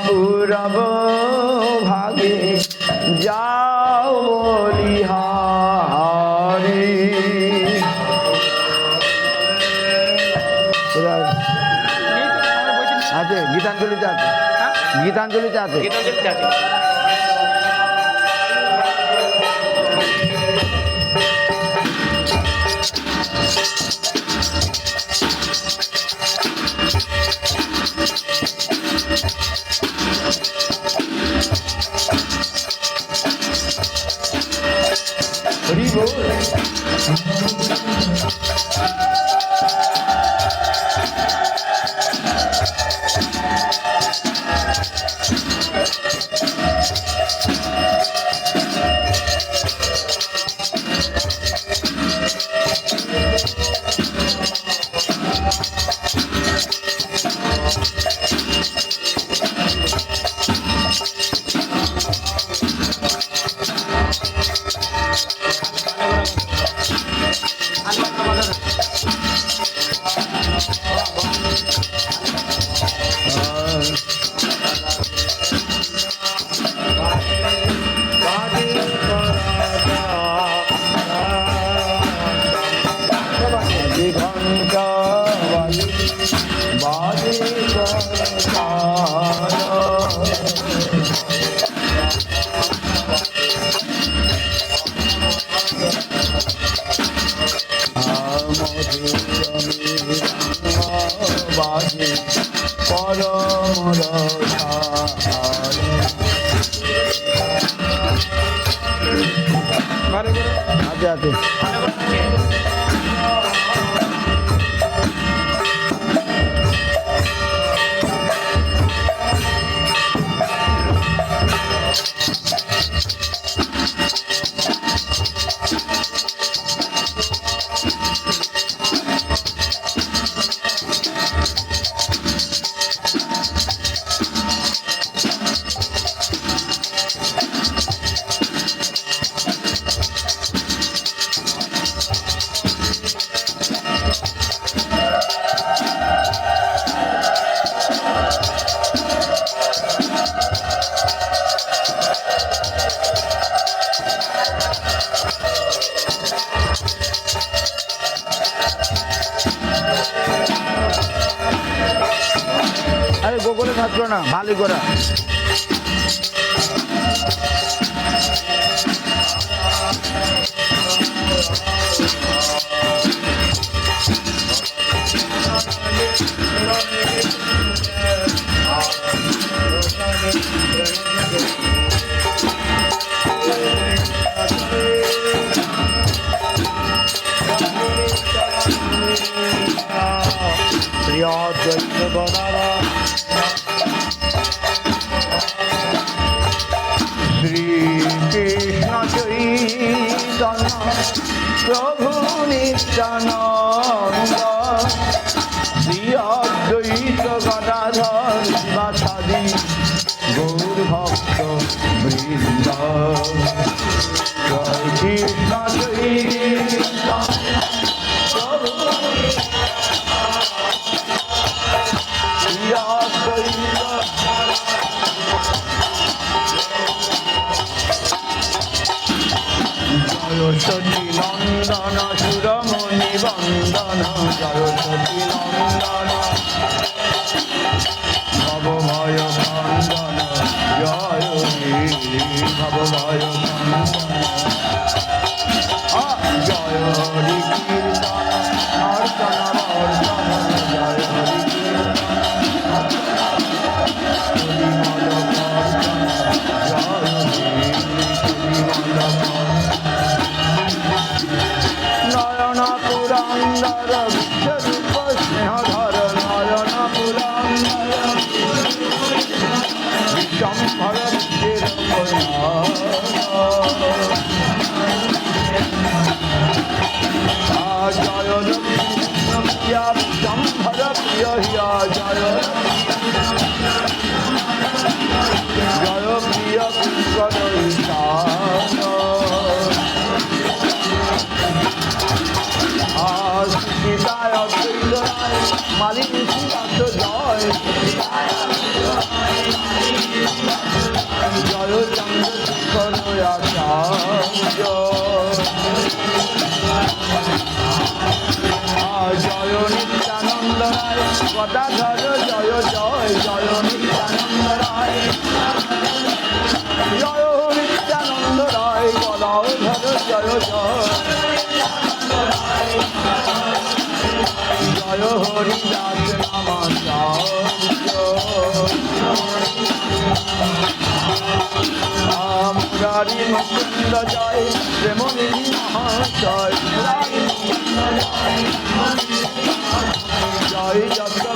পূরব ভাগে যাও বলিহারি। আছে গীতাঞ্জলিতে আছে, গীতাঞ্জলিতে আছে। হরি বল। আচ্ছা আরে গোকুলে থাকলো না ভালো করে। শ্রীকৃষ্ণ চৈতন্য প্রভু নিত্যানন্দ শ্রী অদ্বৈত গদাধর বাসাদি গৌর ভক্ত বৃন্দ। জয় কৃষ্ণ চৈতন্য প্রভু জয় সতী নন্দন সুরমণি বন্দন জয় সতী নন্দন ভবভয় খণ্ডন জয় ভবভয় খণ্ডন জয় হরি কীর্তন নর্তন বর্তন জয় হরি নয়ন পুরন্দর বিশ্বরূপ স্নেহধর নয়ন পুরন্দর বিশ্বম্ভর জয় বিশ্বম্ভর প্রিয় হিয়া জয় জয় প্রিয় পুষ্কর সীতায় অদ্বৈত রায় মালিনী শ্রীকান্ত জয় জয় চন্দ্রশেখর আচার্য জয় নিত্যানন্দ রায় গদাধর জয় জয় জয় নিত্যানন্দ রায় জয় নিত্যানন্দ রায় গদাধর জয় জয় জয় হরিদাস নামাচার্য মুরারি মুকুন্দ জয় প্রেমনিধি মহাশয় জয় যজ্ঞ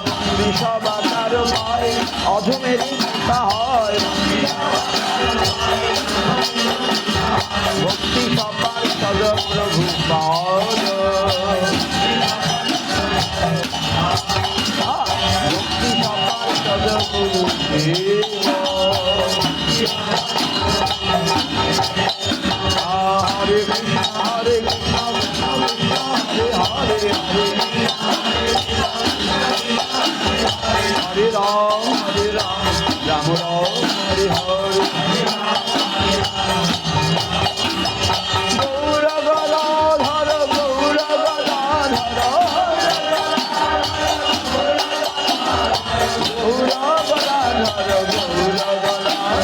প্রভু বিষবাতার ভয় অধমেরই হয় ভক্তি সবার সদ প্রভু পাদ ভক্তি সবার সদ প্রভু হরে কৃষ্ণ হরে কৃষ্ণ কৃষ্ণ কৃষ্ণ হরে হরে হরে রাম রাম রাম হরে হরে গৌর গদাধর গৌর গদাধর গৌর গদাধর গৌর গদাধর হরি বল হরি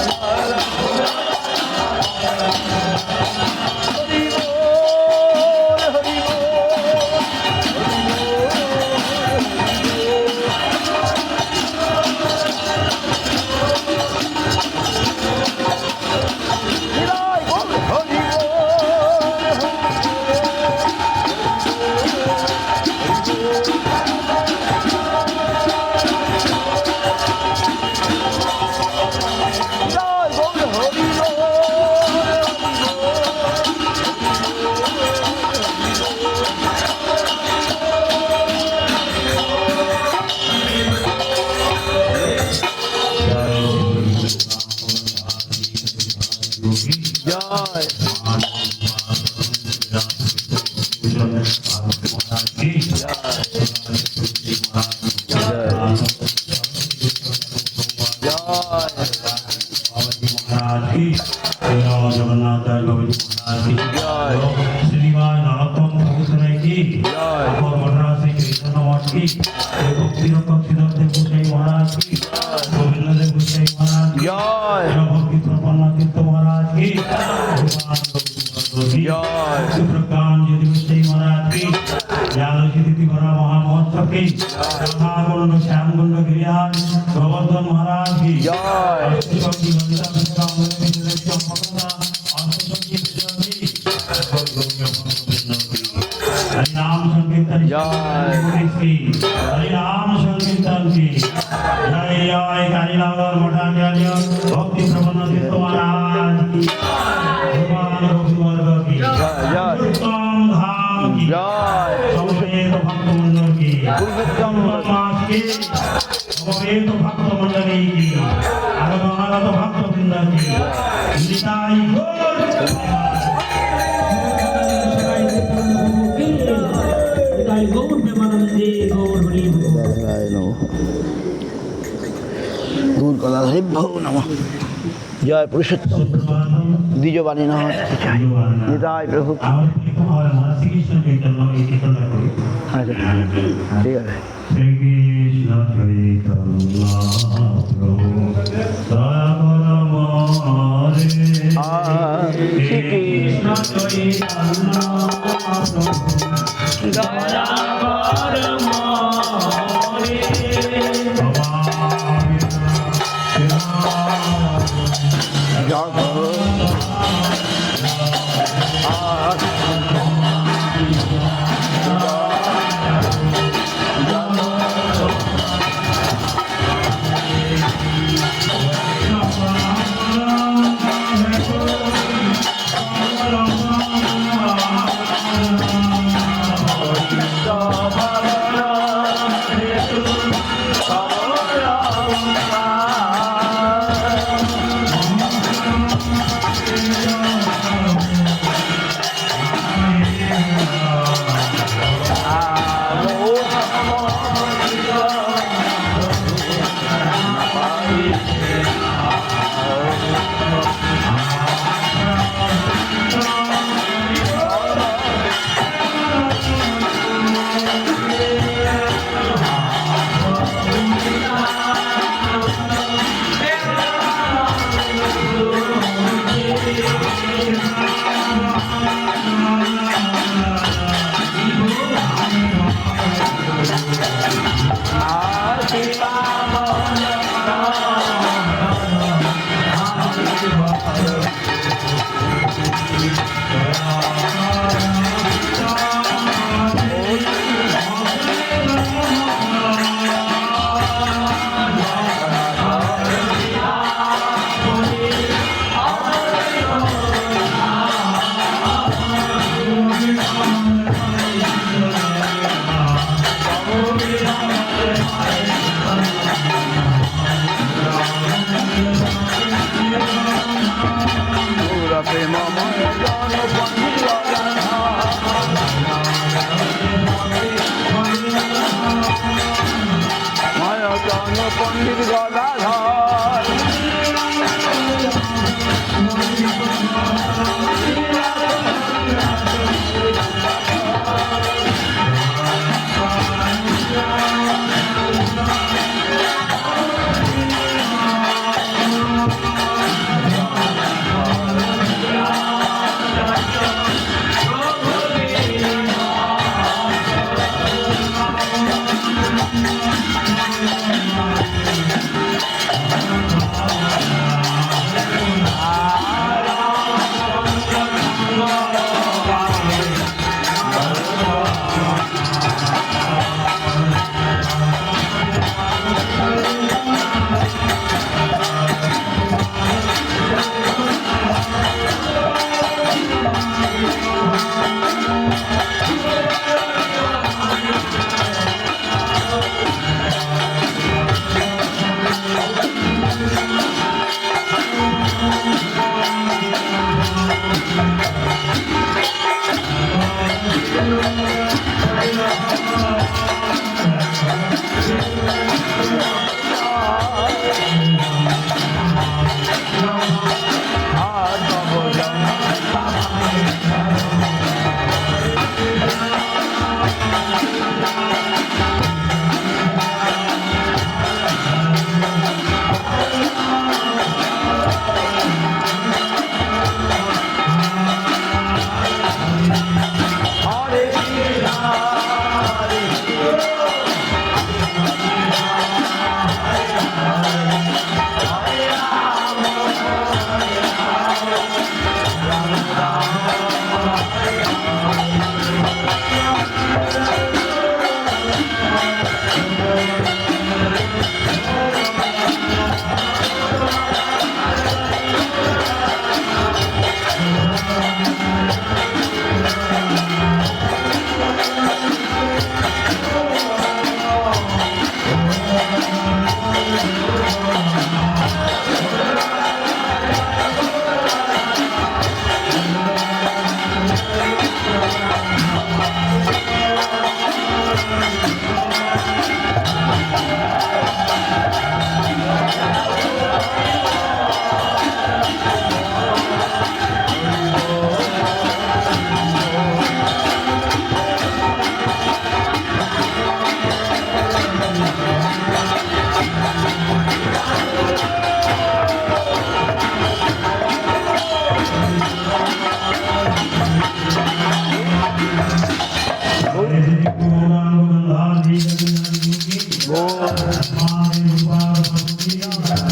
श्यामगुंड गिरियान गोवर्धन महाराज की हरिनाम संकीर्तन हरिनाम संकीर्तन की जय जय कालीनगर मठाचार्य भक्ति प्रबंध तीर्थ महाराज की भगवान वर्ग की उत्तम धाम की समेत भक्त मंडल की समेत भक्त मंडली की आगत भक्त वृंद की निताई गौर प्रेमानंदे गौर हरि दूर कला भव नमः जय पुरुषोत्तम द्विजवाणी नमः निताय प्रभु ठीक है श्री कृष्ण चैतन्य प्रभु श्री कृष्ण चैतन्य दया পণ্ডিত গদাধর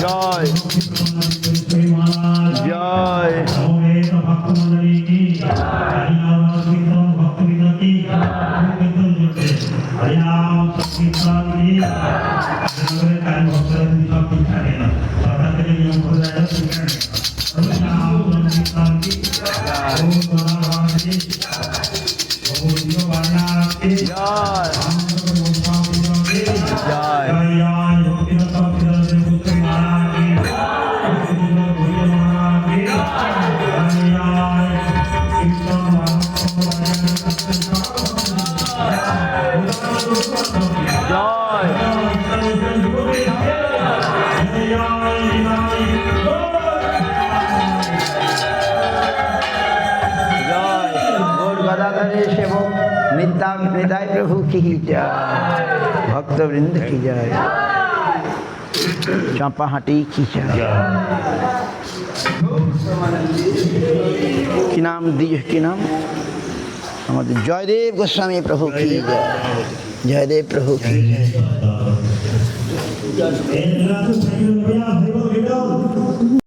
জয় জয় निताई प्रभु की जय, भक्तवृंद की जय, चंपाहाटी की जय। কি নাম দিয়ে কি নাম আমাদের জয়দেব গোস্বামী প্রভু কি জয়, জয়দেব প্রভু কি জয়।